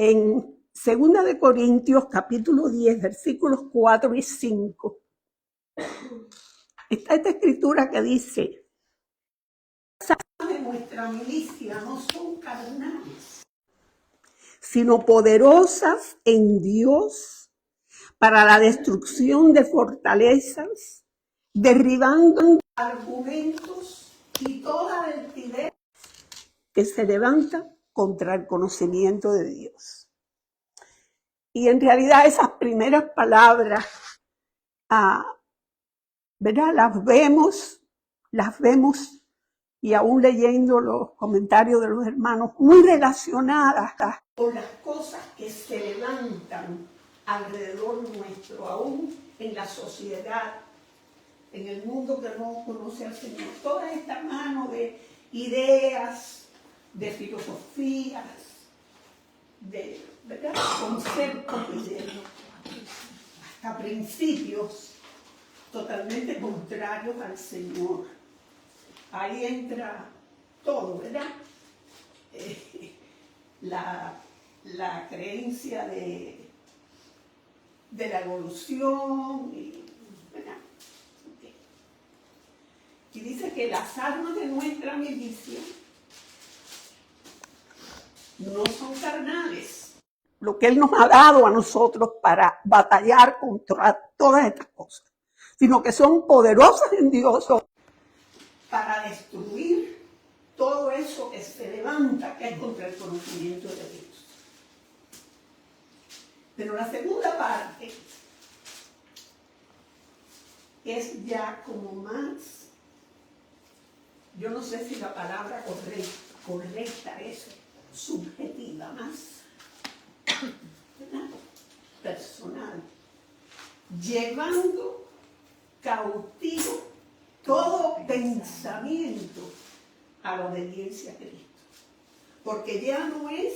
En 2 de Corintios, capítulo 10, versículos 4 y 5, está esta escritura que dice: las armas de nuestra milicia no son carnales, sino poderosas en Dios para la destrucción de fortalezas, derribando argumentos y toda altivez que se levanta contra el conocimiento de Dios. Y en realidad esas primeras palabras, ¿verdad? Las vemos y aún leyendo los comentarios de los hermanos, muy relacionadas con las cosas que se levantan alrededor nuestro, aún en la sociedad, en el mundo que no conoce al Señor. Toda esta mano de ideas, de filosofías, de, ¿verdad?, conceptos y de hasta principios totalmente contrarios al Señor. Ahí entra todo, ¿verdad? La creencia de la evolución, ¿verdad? Okay. Y dice que las armas de nuestra milicia no son carnales, lo que Él nos ha dado a nosotros para batallar contra todas estas cosas, sino que son poderosas en Dios para destruir todo eso que se levanta, que es contra el conocimiento de Dios. Pero la segunda parte es ya como más, yo no sé si la palabra correcta es subjetiva, más, ¿verdad?, personal, llevando cautivo todo pensamiento a la obediencia a Cristo. Porque ya no es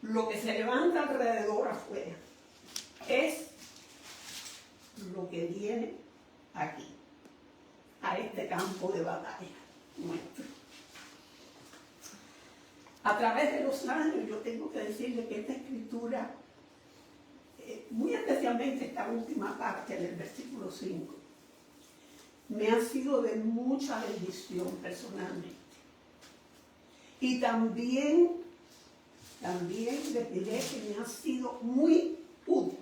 lo que se levanta alrededor afuera, es lo que viene aquí, a este campo de batalla nuestro. A través de los años, yo tengo que decirle que esta escritura, muy especialmente esta última parte del versículo 5, me ha sido de mucha bendición personalmente. Y también les diré que me ha sido muy útil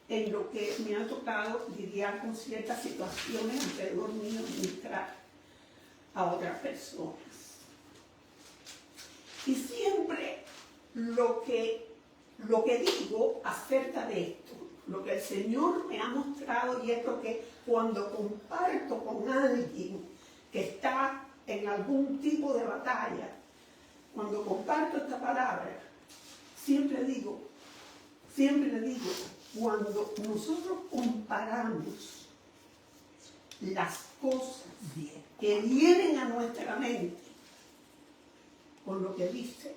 en lo que me ha tocado lidiar con ciertas situaciones alrededor mío, ministrar a otras personas. Y siempre lo que digo acerca de esto, lo que el Señor me ha mostrado, y esto que cuando comparto con alguien que está en algún tipo de batalla, cuando comparto esta palabra, siempre le digo, cuando nosotros comparamos las cosas que vienen a nuestra mente con lo que dice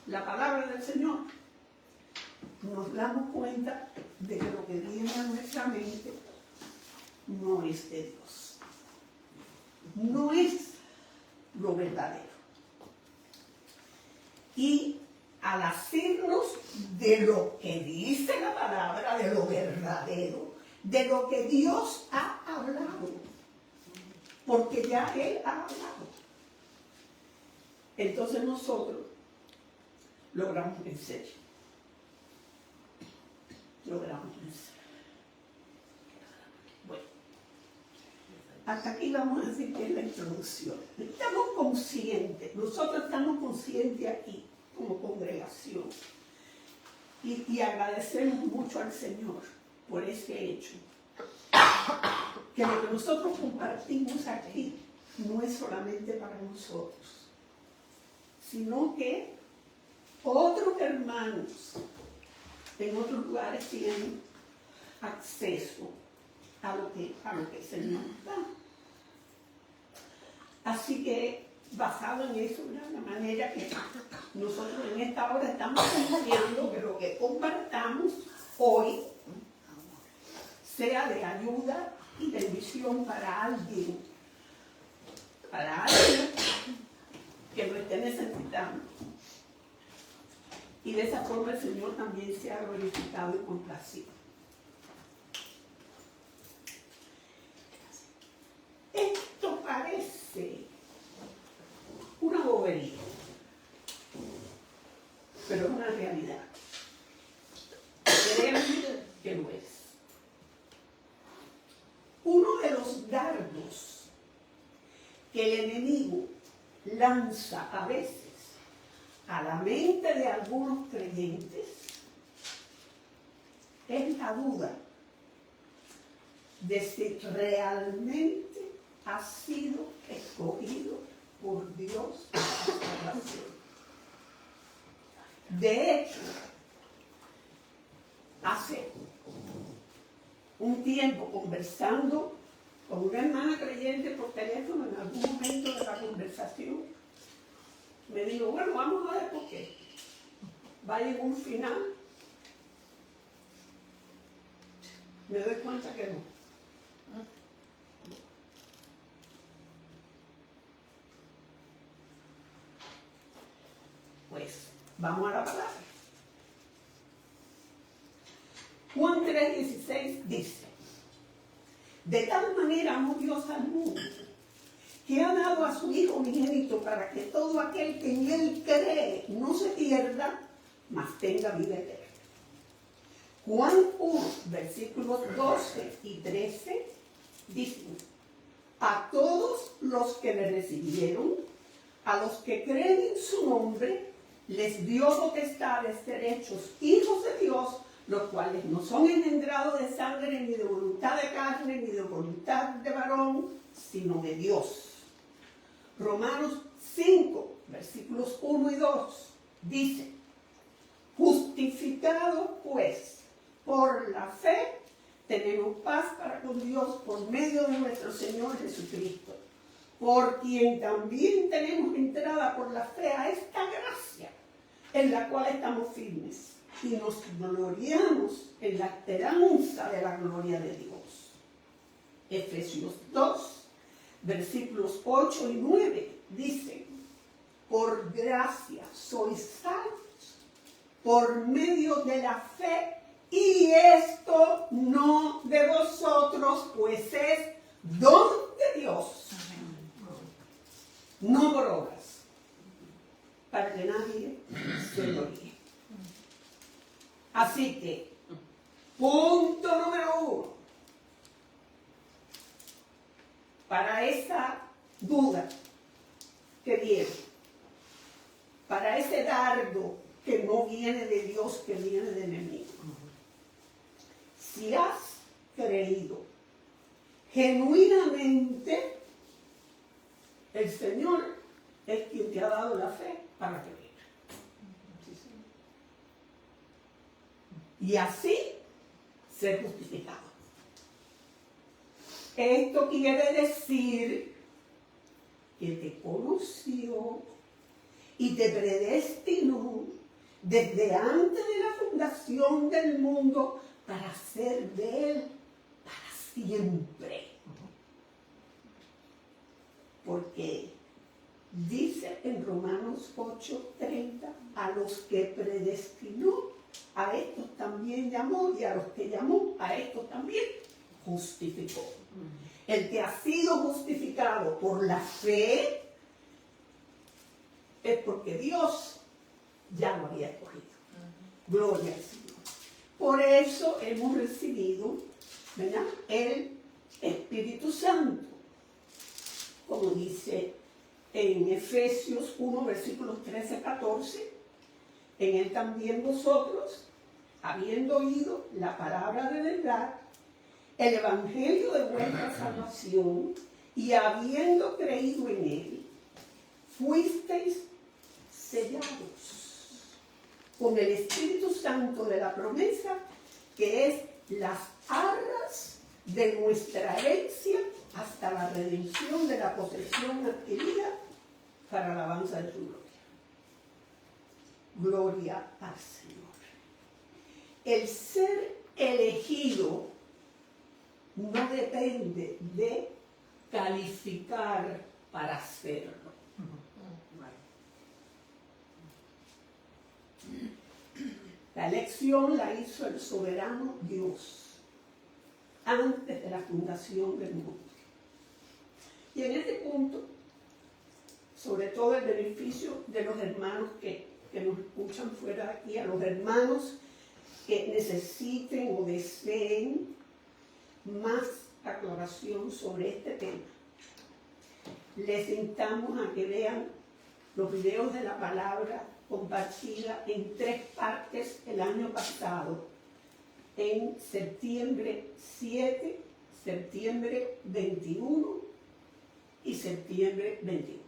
la palabra del Señor, nos damos cuenta de que lo que viene a nuestra mente no es de Dios, no es lo verdadero. Y al hacernos de lo que dice la palabra, de lo verdadero, de lo que Dios ha hablado, porque ya Él ha hablado, entonces nosotros logramos vencer. Bueno, hasta aquí vamos a decir que es la introducción. Estamos conscientes, nosotros estamos conscientes aquí como congregación y agradecemos mucho al Señor por ese hecho, que lo que nosotros compartimos aquí no es solamente para nosotros, sino que otros hermanos en otros lugares tienen acceso a lo que el Señor da. Así que, basado en eso, de la manera que nosotros en esta hora estamos confiando que lo que compartamos hoy sea de ayuda y bendición para alguien que lo esté necesitando. Y de esa forma el Señor también se ha glorificado y complacido. Esto parece una bobería, pero es una realidad. Créanme que lo es. Uno de los dardos que el enemigo lanza a veces a la mente de algunos creyentes es la duda de si realmente ha sido escogido por Dios para la salvación. De hecho, hace un tiempo conversando con una hermana creyente por teléfono, en algún momento de la conversación, me dijo, bueno, vamos a ver por qué. Va a llegar un final. Me doy cuenta que no. Pues, vamos a la palabra. Juan 3:16 dice, de tal manera amó Dios al mundo, que ha dado a su Hijo unigénito para que todo aquel que en Él cree no se pierda, mas tenga vida eterna. Juan 1, versículos 12 y 13, dice, a todos los que le recibieron, a los que creen en su nombre, les dio potestad de ser hechos hijos de Dios, los cuales no son engendrados de sangre, ni de voluntad de carne, ni de voluntad de varón, sino de Dios. Romanos 5, versículos 1 y 2, dice, justificados pues por la fe, tenemos paz para con Dios por medio de nuestro Señor Jesucristo, por quien también tenemos entrada por la fe a esta gracia, en la cual estamos firmes, y nos gloriamos en la esperanza de la gloria de Dios. Efesios 2, versículos 8 y 9, dicen, por gracia sois salvos, por medio de la fe, y esto no de vosotros, pues es don de Dios, no por obras, para que nadie se gloríe. Así que, punto número 1, para esa duda que viene, para ese dardo que no viene de Dios, que viene del enemigo. Si has creído genuinamente, el Señor es quien te ha dado la fe para creer. Y así ser justificado. Esto quiere decir que te conoció y te predestinó desde antes de la fundación del mundo para ser de Él para siempre. Porque dice en Romanos 8:30, a los que predestinó, a estos también llamó, y a los que llamó, a estos también justificó. El que ha sido justificado por la fe es porque Dios ya lo había escogido. Gloria al Señor. Por eso hemos recibido, ¿verdad?, el Espíritu Santo, como dice en Efesios 1, versículos 13-14, en Él también vosotros, habiendo oído la palabra de verdad, el evangelio de vuestra salvación, y habiendo creído en Él, fuisteis sellados con el Espíritu Santo de la promesa, que es las arras de nuestra herencia hasta la redención de la posesión adquirida para alabanza de su gloria. Gloria al Señor. El ser elegido no depende de calificar para serlo. La elección la hizo el soberano Dios antes de la fundación del mundo. Y en este punto, sobre todo el beneficio de los hermanos que nos escuchan fuera de aquí, a los hermanos que necesiten o deseen más aclaración sobre este tema, les invitamos a que vean los videos de la palabra compartida en 3 partes el año pasado, en septiembre 7, septiembre 21 y septiembre 28.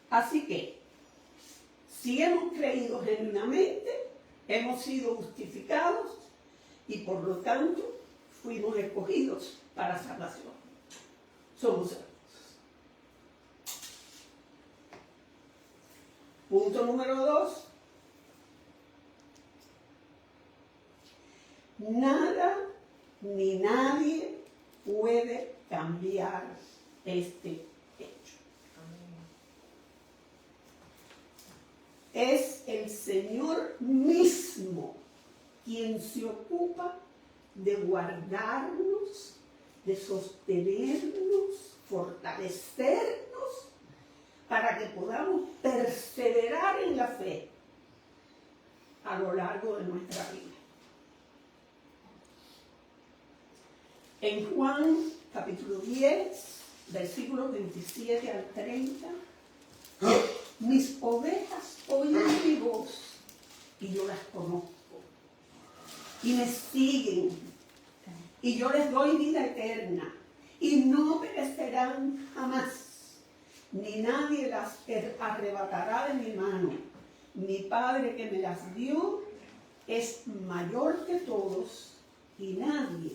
Así que, si hemos creído genuinamente, hemos sido justificados y por lo tanto fuimos escogidos para salvación. Somos salvos. Punto número 2. Nada ni nadie puede cambiar este hecho. Es el Señor mismo quien se ocupa de guardarnos, de sostenernos, fortalecernos, para que podamos perseverar en la fe a lo largo de nuestra vida. En Juan capítulo 10, versículos 27 al 30, mis ovejas oyen mi voz y yo las conozco y me siguen y yo les doy vida eterna y no perecerán jamás, ni nadie las arrebatará de mi mano. Mi Padre que me las dio es mayor que todos y nadie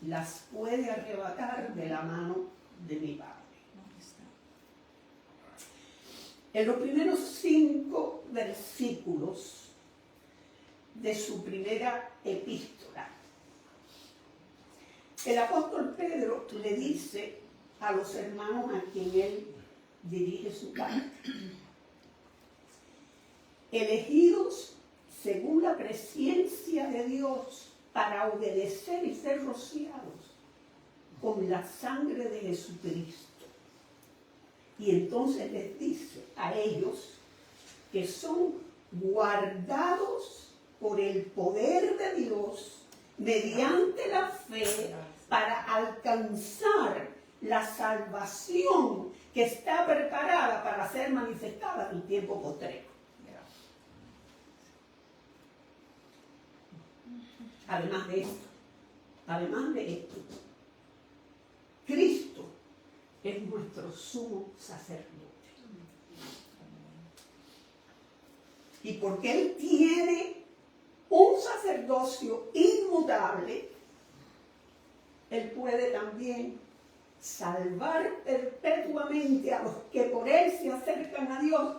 las puede arrebatar de la mano de mi Padre. En los primeros 5 versículos de su primera epístola, el apóstol Pedro le dice a los hermanos a quien él dirige su carta: elegidos según la presencia de Dios para obedecer y ser rociados con la sangre de Jesucristo. Y entonces les dice a ellos que son guardados por el poder de Dios mediante la fe para alcanzar la salvación que está preparada para ser manifestada en el tiempo postrero. Además de esto, Cristo es nuestro sumo sacerdote. Y porque Él tiene un sacerdocio inmutable, Él puede también salvar perpetuamente a los que por Él se acercan a Dios,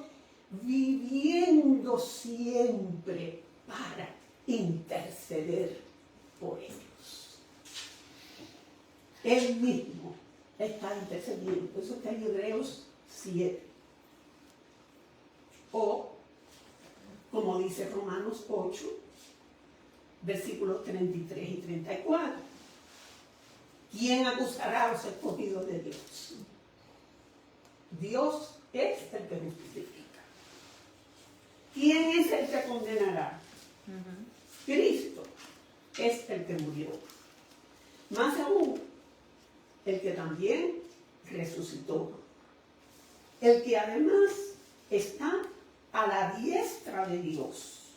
viviendo siempre para interceder por ellos. Él mismo está intercediendo. Eso está en Hebreos 7. O, como dice Romanos 8, versículos 33 y 34. ¿Quién acusará a los escogidos de Dios? Dios es el que justifica. ¿Quién es el que condenará? Cristo es el que murió. Más aún, el que también resucitó. El que además está a la diestra de Dios.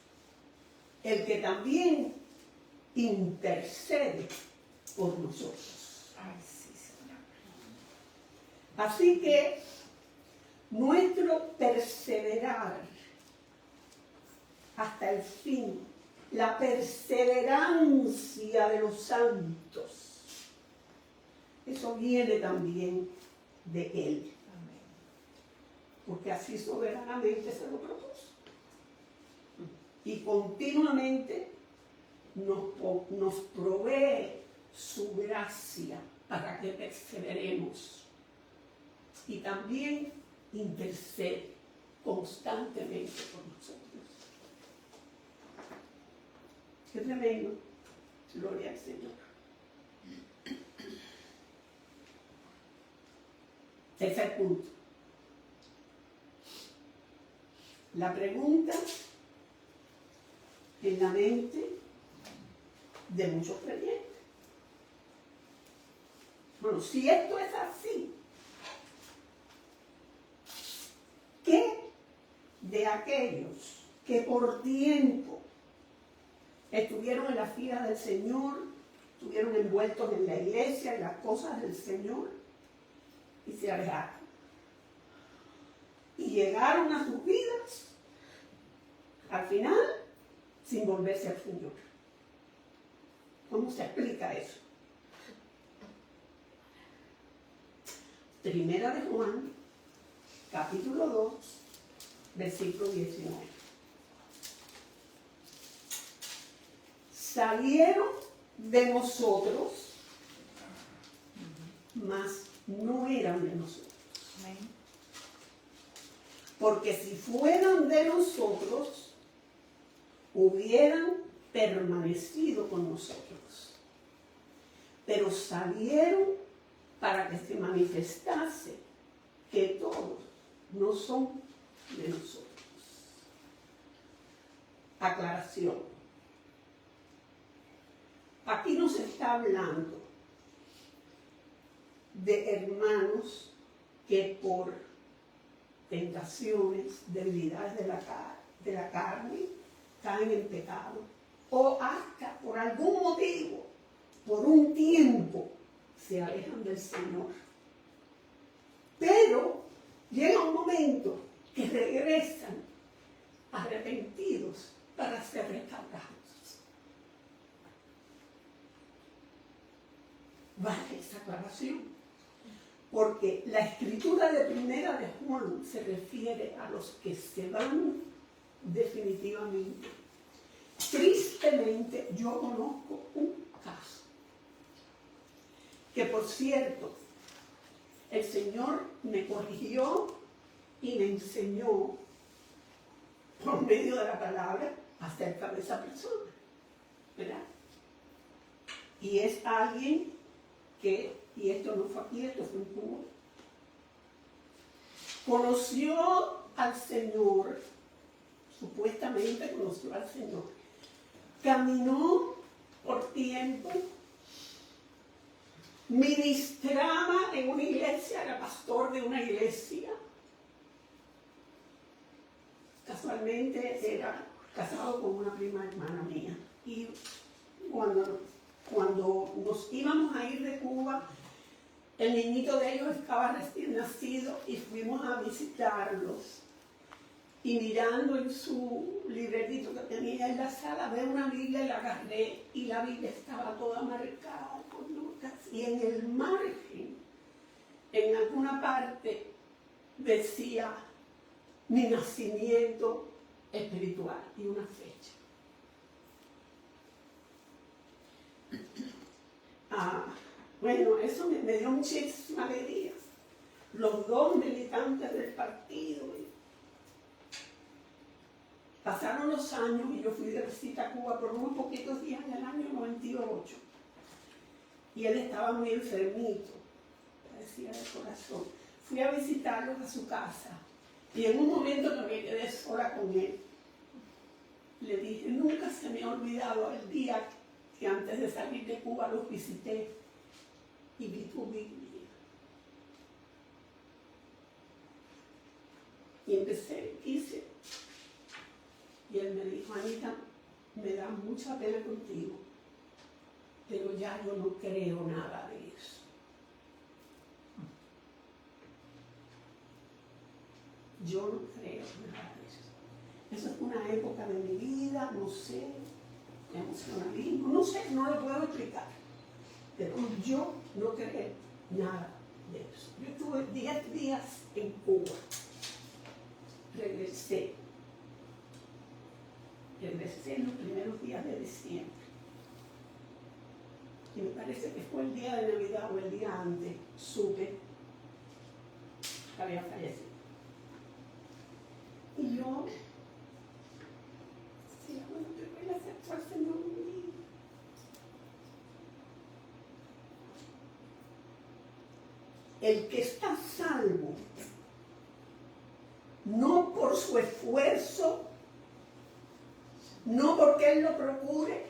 El que también intercede por nosotros. Así que nuestro perseverar hasta el fin, la perseverancia de los santos, eso viene también de Él. Porque así soberanamente se lo propuso. Y continuamente nos provee su gracia para que perseveremos. Y también intercede constantemente por nosotros. Qué tremendo. Gloria al Señor. Tercer punto. La pregunta en la mente de muchos creyentes. Bueno, si esto es así, ¿qué de aquellos que por tiempo estuvieron en la fila del Señor, estuvieron envueltos en la iglesia, en las cosas del Señor, y se alejaron? Y llegaron a sus vidas, al final, sin volverse al Señor. ¿Cómo se explica eso? Primera de Juan, capítulo 2, versículo 19. Salieron de nosotros, mas no eran de nosotros. Porque si fueran de nosotros, hubieran permanecido con nosotros. Pero salieron para que se manifestase que todos no son de nosotros. Aclaración. Aquí no se está hablando de hermanos que por tentaciones, debilidades de la carne, caen en pecado, o hasta por algún motivo, por un tiempo, se alejan del Señor. Pero llega un momento que regresan arrepentidos para ser restaurados. Vale esa aclaración. Porque la escritura de Primera de Juan se refiere a los que se van definitivamente. Tristemente, yo conozco un caso, que por cierto, el Señor me corrigió y me enseñó por medio de la palabra acerca de esa persona, ¿verdad? Y es alguien que, y esto no fue aquí, esto fue en Cuba, conoció al Señor, supuestamente conoció al Señor, caminó por tiempo, ministraba en una iglesia, era pastor de una iglesia, casualmente era casado con una prima hermana mía, y cuando nos íbamos a ir de Cuba, el niñito de ellos estaba recién nacido y fuimos a visitarlos. Y mirando en su libretito que tenía en la sala, veo una Biblia y la agarré, y la Biblia estaba toda marcada con notas. Y en el margen, en alguna parte, decía mi nacimiento espiritual y una fecha. Bueno, eso me dio muchísima alegría. Los dos militantes del partido. Pasaron los años y yo fui de visita a Cuba por muy poquitos días en el año 98. Y él estaba muy enfermito, padecía del corazón. Fui a visitarlo a su casa. Y en un momento que me quedé sola con él, le dije, nunca se me ha olvidado el día que antes de salir de Cuba los visité y vi tu Biblia. Y quise. Y él me dijo, Anita, me da mucha pena contigo, pero ya yo no creo nada de eso. Yo no creo nada de eso. Eso es una época de mi vida, no sé, emocionalismo, no sé, no lo puedo explicar. Pero yo no creo nada de eso. Yo estuve 10 días en Cuba. Regresé en los primeros días de diciembre. Y me parece que fue el día de Navidad o el día antes, supe que había fallecido. Y yo decía, bueno, yo voy a aceptar al Señor. el que está salvo, no por su esfuerzo, no porque él lo procure,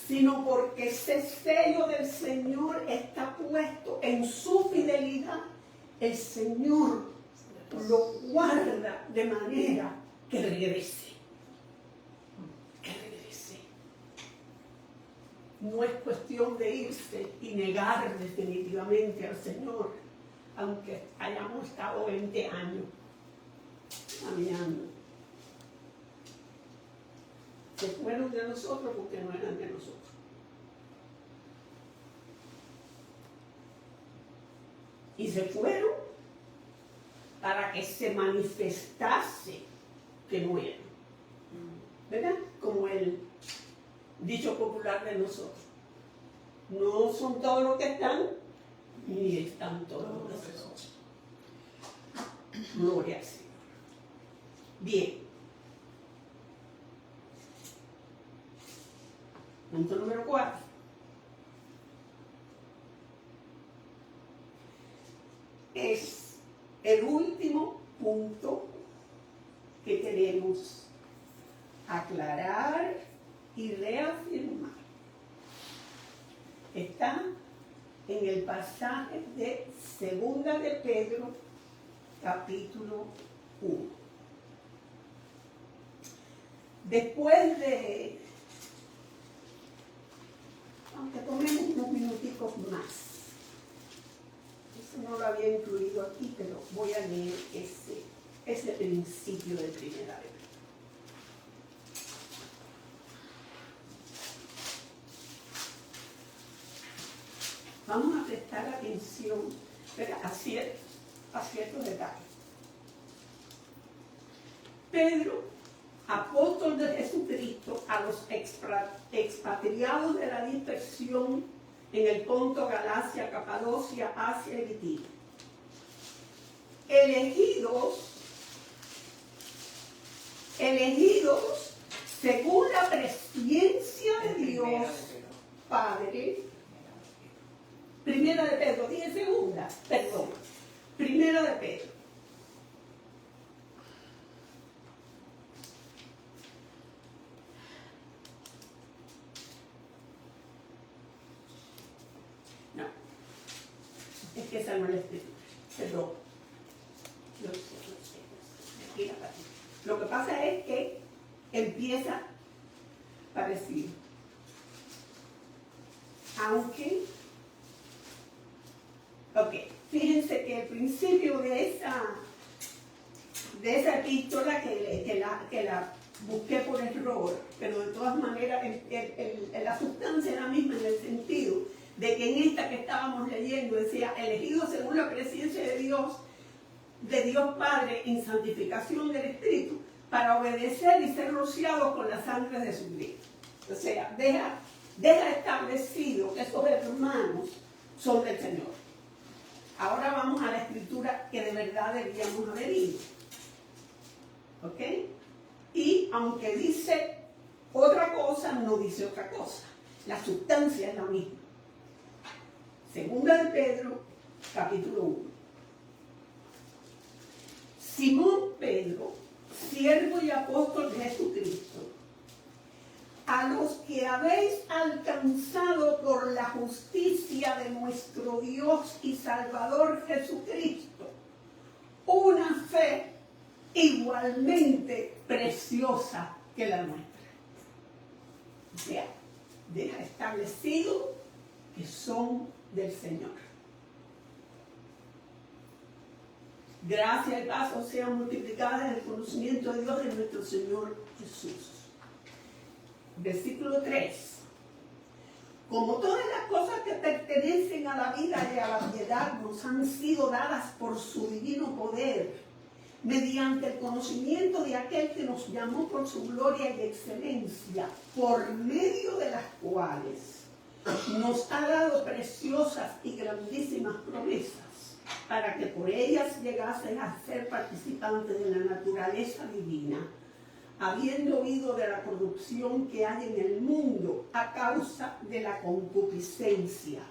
sino porque ese sello del Señor está puesto en su fidelidad. El Señor lo guarda de manera que regrese. Que regrese. No es cuestión de irse y negar definitivamente al Señor, aunque hayamos estado 20 años caminando. Se fueron de nosotros porque no eran de nosotros. Y se fueron para que se manifestase que no eran. ¿Verdad? Como el dicho popular de nosotros. No son todos los que están, ni están todos los que son. Gloria al Señor. Bien. Punto número 4. Es el último punto que queremos aclarar y reafirmar. Está en el pasaje de 2 de Pedro, capítulo 1. Después de, aunque tomemos unos minuticos más, eso no lo había incluido aquí, pero voy a leer ese principio de primera vez. Vamos a prestar atención a ciertos detalles. Pedro, apóstol de Jesucristo, a los expatriados de la dispersión en el Ponto, Galacia, Capadocia, Asia y Bitinia, elegidos según la presciencia de Dios Padre. Primera de Pedro, dije segunda, perdón. Primera de Pedro. No, es que esa no es la escritura. Perdón. Lo sé. Aquí la página. Lo que pasa es que empieza parecido. Aunque fíjense que el principio de esa epístola que la busqué por error, pero de todas maneras la sustancia era la misma en el sentido de que en esta que estábamos leyendo decía, elegidos según la presencia de Dios Padre en santificación del Espíritu, para obedecer y ser rociados con la sangre de Jesucristo. O sea, deja establecido que esos hermanos son del Señor. Ahora vamos a la escritura que de verdad debíamos haber ido. ¿Ok? Y aunque dice otra cosa, no dice otra cosa. La sustancia es la misma. 2 de Pedro, capítulo 1. Simón Pedro, siervo y apóstol de Jesucristo, a los que habéis alcanzado por la justicia de nuestro Dios y Salvador Jesucristo, una fe igualmente preciosa que la nuestra. O sea, deja establecido que son del Señor. Gracia y paz sean multiplicadas en el conocimiento de Dios de nuestro Señor Jesús. Versículo 3. Como todas las cosas que pertenecen a la vida y a la piedad nos han sido dadas por su divino poder, mediante el conocimiento de aquel que nos llamó por su gloria y excelencia, por medio de las cuales nos ha dado preciosas y grandísimas promesas, para que por ellas llegasen a ser participantes de la naturaleza divina, habiendo oído de la corrupción que hay en el mundo a causa de la concupiscencia.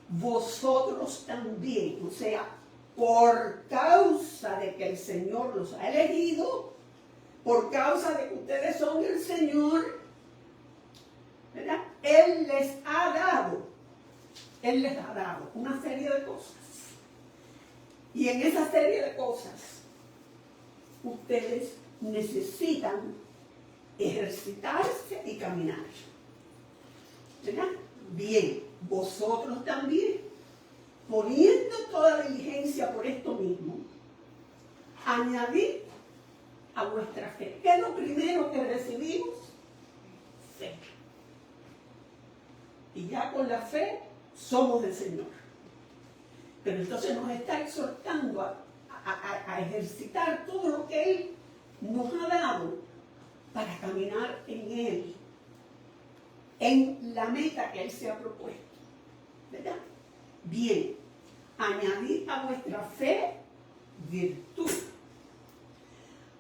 vosotros también. O sea, por causa de que el Señor los ha elegido, por causa de que ustedes son del Señor, ¿verdad? Él les ha dado una serie de cosas. Y en esa serie de cosas, ustedes necesitan ejercitarse y caminar. ¿Verdad? Bien, vosotros también, poniendo toda diligencia por esto mismo, añadid a vuestra fe. ¿Qué es lo primero que recibimos? Fe. Y ya con la fe somos del Señor. Pero entonces nos está exhortando a ejercitar todo lo que Él nos ha dado para caminar en Él, en la meta que Él se ha propuesto. ¿Verdad? Bien, añadid a vuestra fe virtud.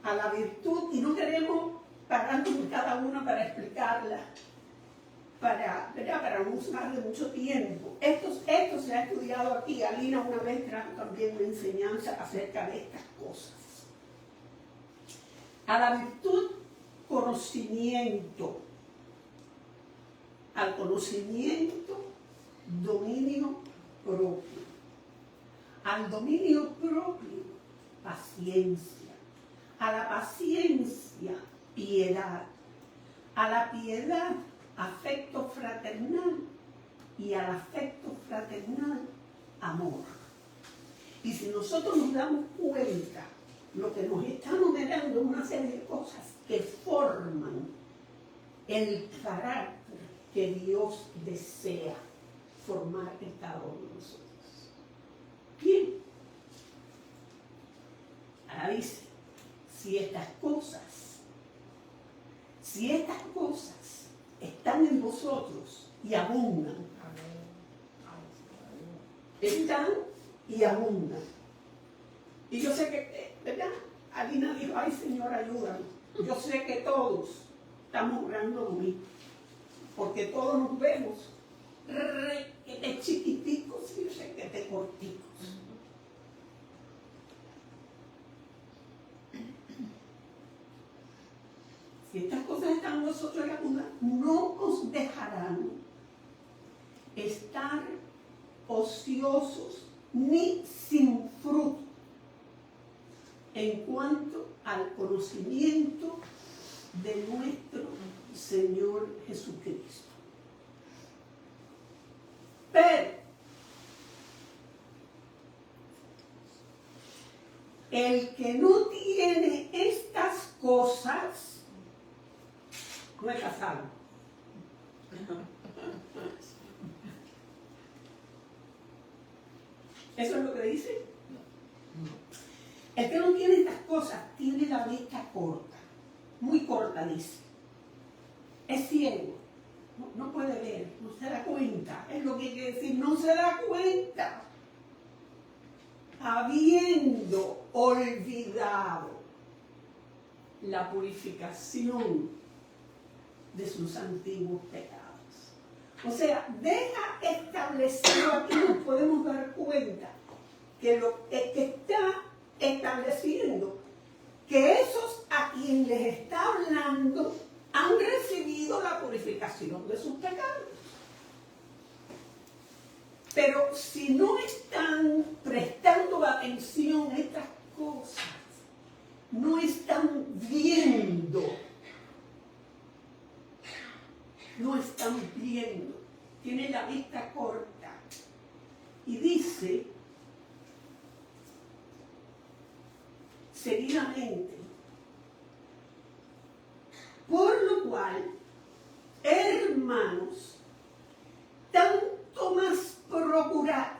A la virtud, y no queremos pararnos en cada una para explicarla, para no usar de mucho tiempo. Esto se ha estudiado aquí. Alina una vez trajo también una enseñanza acerca de estas cosas. A la virtud, conocimiento. Al conocimiento, dominio propio. Al dominio propio, paciencia. A la paciencia, piedad. A la piedad, afecto fraternal. Y al afecto fraternal, amor. Y si nosotros nos damos cuenta, lo que nos está numerando es una serie de cosas que forman el carácter que Dios desea formar en cada uno de nosotros. Bien. Ahora dice, si estas cosas están en vosotros y abundan, están y abundan. Y yo sé que, ¿verdad? Alina dijo, ay Señor, ayúdanos. Yo sé que todos estamos orando lo mismo, porque todos nos vemos requete chiquiticos y requete corticos. Si estas cosas están en vosotros y abundan, no os dejarán estar ociosos ni sin fruto en cuanto al conocimiento de nuestro Señor Jesucristo. Pero el que no tiene estas cosas no es casado. ¿Eso es lo que dice? El que no tiene estas cosas tiene la vista corta, muy corta, dice. Es ciego, no puede ver, no se da cuenta. Es lo que quiere decir, no se da cuenta. Habiendo olvidado la purificación de sus antiguos pecados. O sea, deja establecido, aquí nos podemos dar cuenta que lo que está estableciendo que esos a quien les está hablando han recibido la purificación de sus pecados. Pero si no están prestando atención a estas cosas, no están viendo, tienen la vista corta. Y dice, seguidamente, por lo cual, hermanos, tanto más procurad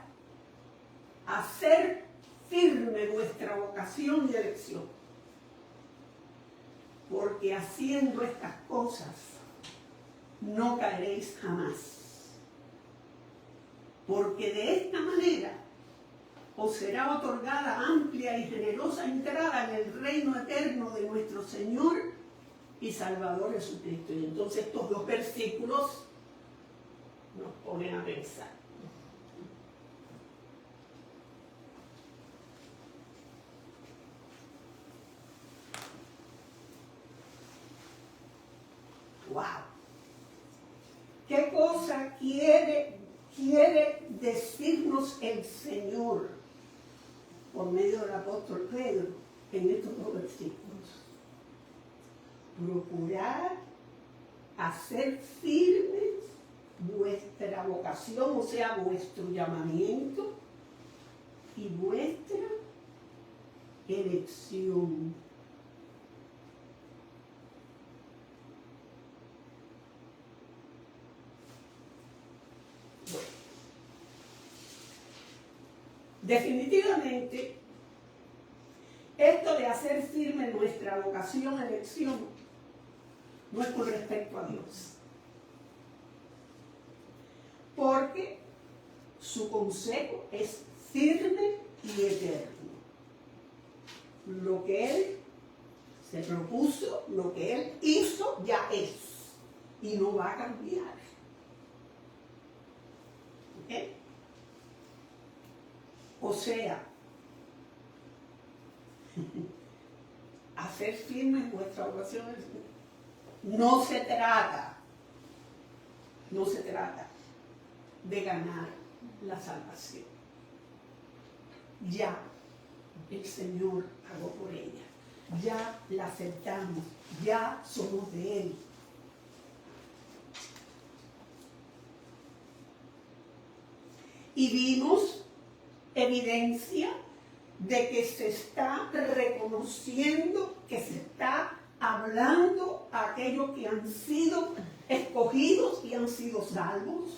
hacer firme vuestra vocación y elección, porque haciendo estas cosas no caeréis jamás, porque de esta manera os será otorgada amplia y generosa entrada en el reino eterno de nuestro Señor y Salvador Jesucristo. Y entonces estos dos versículos nos ponen a pensar. ¡Wow! ¿Qué cosa quiere decirnos el Señor por medio del apóstol Pedro en estos dos versículos? Procurar hacer firme vuestra vocación, o sea, vuestro llamamiento y vuestra elección. Bueno, definitivamente, esto de hacer firme nuestra vocación, elección, no es con respecto a Dios. Porque su consejo es firme y eterno. Lo que Él se propuso, lo que Él hizo, ya es. Y no va a cambiar. ¿Ok? O sea, hacer firme vuestra oración no se trata de ganar la salvación. Ya el Señor pagó por ella. Ya la aceptamos. Ya somos de Él. Y vimos evidencia de que se está reconociendo, que se está hablando a aquellos que han sido escogidos y han sido salvos,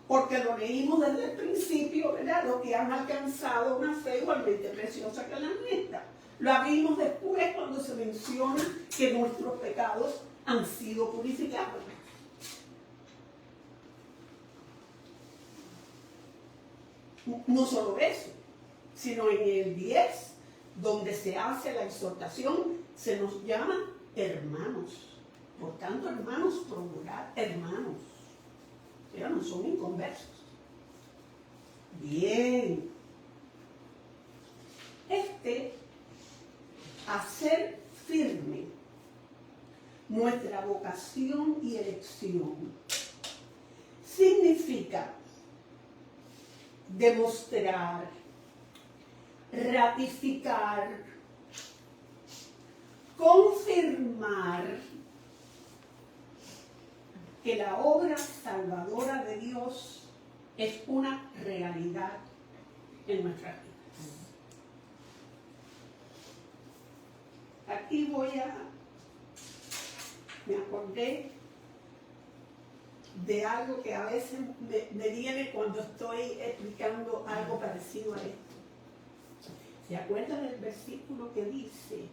porque lo leímos desde el principio, ¿verdad? Los que han alcanzado una fe igualmente preciosa que la nuestra. Lo vimos después cuando se menciona que nuestros pecados han sido purificados. No solo eso, sino en el 10, donde se hace la exhortación, se nos llama hermanos. Por tanto, hermanos, procurar hermanos. Pero no son inconversos. Bien. Hacer firme nuestra vocación y elección significa demostrar, ratificar, confirmar que la obra salvadora de Dios es una realidad en nuestras vidas. Aquí me acordé de algo que a veces me viene cuando estoy explicando algo parecido a esto. ¿Se acuerdan del versículo que dice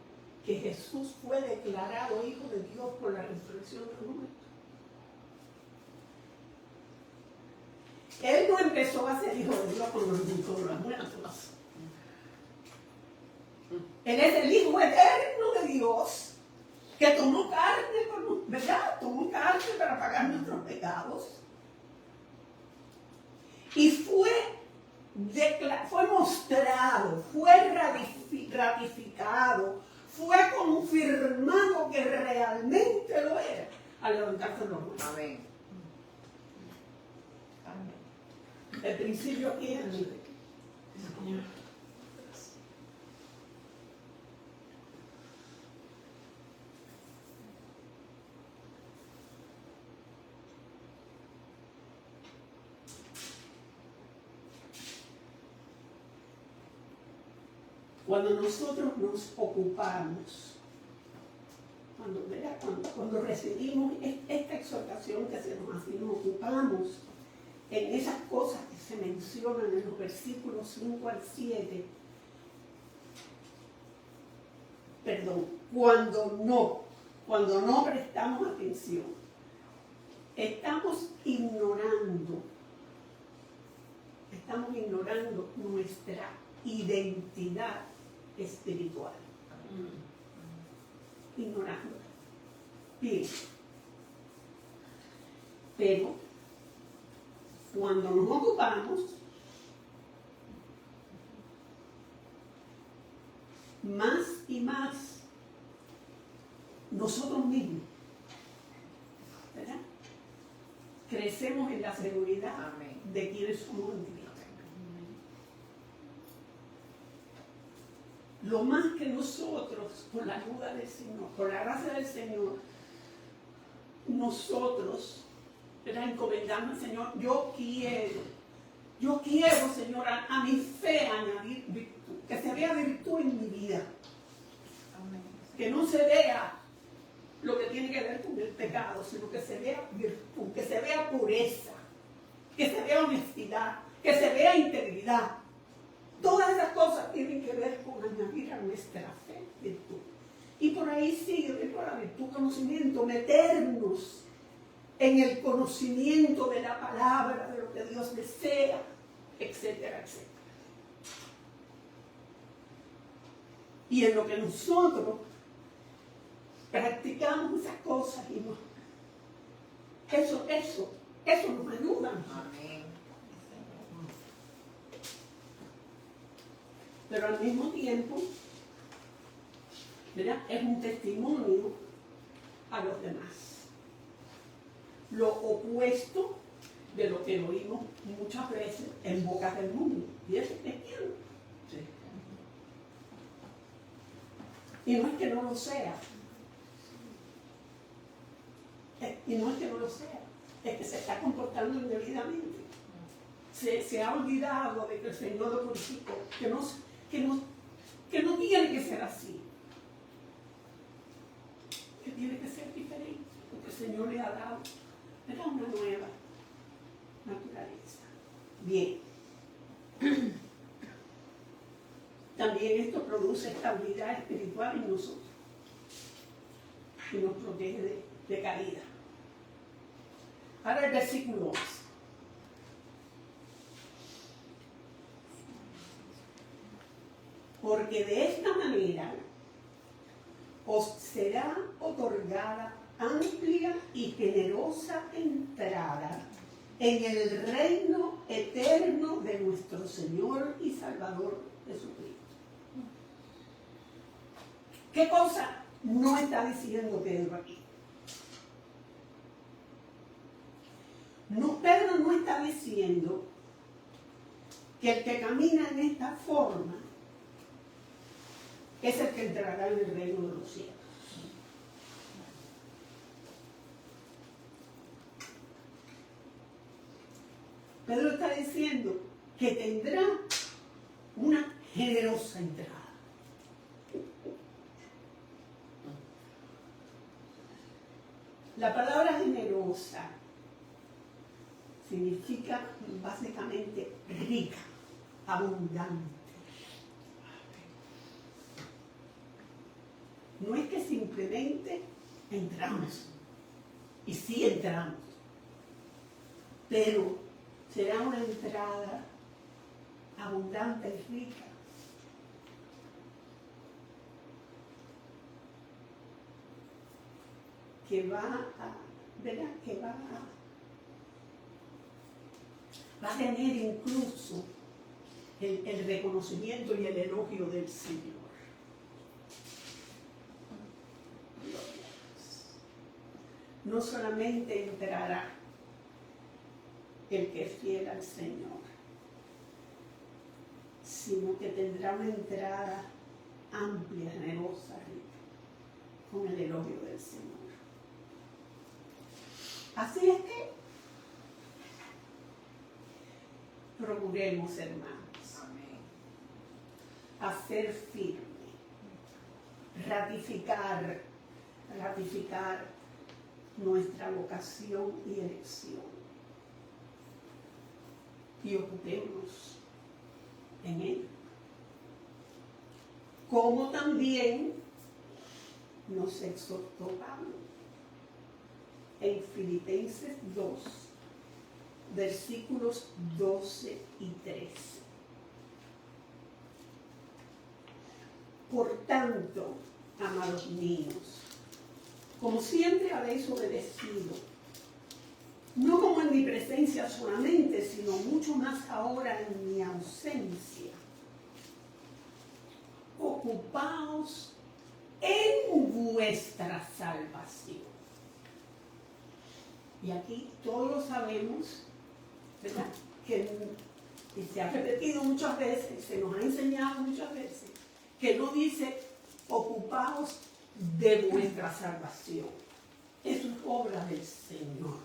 que Jesús fue declarado Hijo de Dios por la resurrección de los muertos? Él no empezó a ser Hijo de Dios cuando resucitó de los muertos. Él es el Hijo eterno de Dios, que tomó carne, ¿verdad? Tomó carne para pagar nuestros pecados. Y fue mostrado, fue ratificado, fue confirmado que realmente lo era al levantarse los muertos. Amén. El principio aquí es el cuando nosotros nos ocupamos, cuando recibimos esta exhortación que se nos hace, nos ocupamos en esas cosas que se mencionan en los versículos 5 al 7, cuando no prestamos atención, estamos ignorando nuestra identidad espiritual. Ignorándola. Bien. Pero cuando nos ocupamos, más y más nosotros mismos crecemos en la seguridad Amén. de quienes somos en Cristo. Lo más que nosotros, con la ayuda del Señor, con la gracia del Señor, nosotros, ¿verdad?, encomendamos al Señor, yo quiero, Señor, a mi fe añadir virtud, que se vea virtud en mi vida, Amén. que no se vea lo que tiene que ver con el pecado, sino que se vea virtud, que se vea pureza, que se vea honestidad, que se vea integridad. Todas esas cosas tienen que ver con añadir a nuestra fe virtud. Y por ahí sigue dentro de la virtud conocimiento, meternos en el conocimiento de la palabra, de lo que Dios desea, etcétera, etcétera. Y en lo que nosotros practicamos esas cosas y eso nos ayuda. Amén. Pero al mismo tiempo, ¿verdad?, es un testimonio a los demás. Lo opuesto de lo que oímos muchas veces en bocas del mundo. Y eso es cristiano. Sí. Y no es que no lo sea. Y no es que no lo sea. Es que se está comportando indebidamente. Se ha olvidado de que el Señor lo purificó. Que no tiene que ser así. Que tiene que ser diferente. Porque el Señor le ha dado una nueva naturaleza. Bien. También esto produce estabilidad espiritual en nosotros. Y nos protege de caída. Ahora el versículo 11. Porque de esta manera os será otorgada amplia y generosa entrada en el reino eterno de nuestro Señor y Salvador Jesucristo. ¿Qué cosa no está diciendo Pedro aquí? Pedro no está diciendo que el que camina en esta forma es el que entrará en el reino de los cielos. Pedro está diciendo que tendrá una generosa entrada. La palabra generosa significa básicamente rica, abundante. No es que simplemente entramos, y sí entramos, pero será una entrada abundante y rica. Que va a tener incluso el reconocimiento y el elogio del Señor. No solamente entrará el que es fiel al Señor, sino que tendrá una entrada amplia, generosa, rica, con el elogio del Señor. Así es que procuremos, hermanos, hacer firme, ratificar nuestra vocación y elección. Y ocupémonos en él. Como también nos exhortó Pablo en Filipenses 2, versículos 12 y 13. Por tanto, amados míos, como siempre habéis obedecido, no como en mi presencia solamente, sino mucho más ahora en mi ausencia, ocupaos en vuestra salvación. Y aquí todos lo sabemos, ¿verdad? Que se ha repetido muchas veces, se nos ha enseñado muchas veces, que no dice ocupaos de vuestra salvación. Eso es obra del Señor.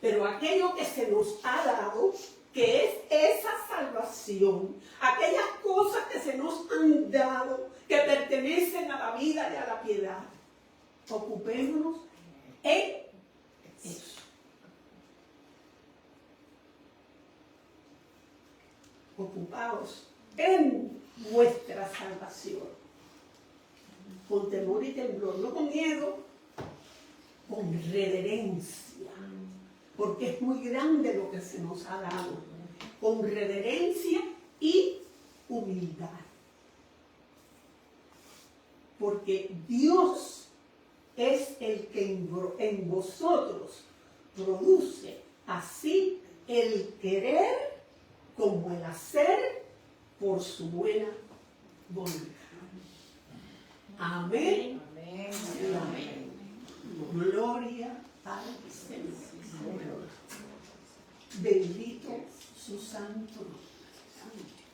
Pero aquello que se nos ha dado, que es esa salvación, aquellas cosas que se nos han dado, que pertenecen a la vida y a la piedad, ocupémonos en eso. Ocupaos en vuestra salvación, con temor y temblor, no con miedo, con reverencia, porque es muy grande lo que se nos ha dado, con reverencia y humildad. Porque Dios es el que en vosotros produce así el querer como el hacer por su buena voluntad. Amén. Amén. Amén. Gloria al Señor. Bendito su santo nombre.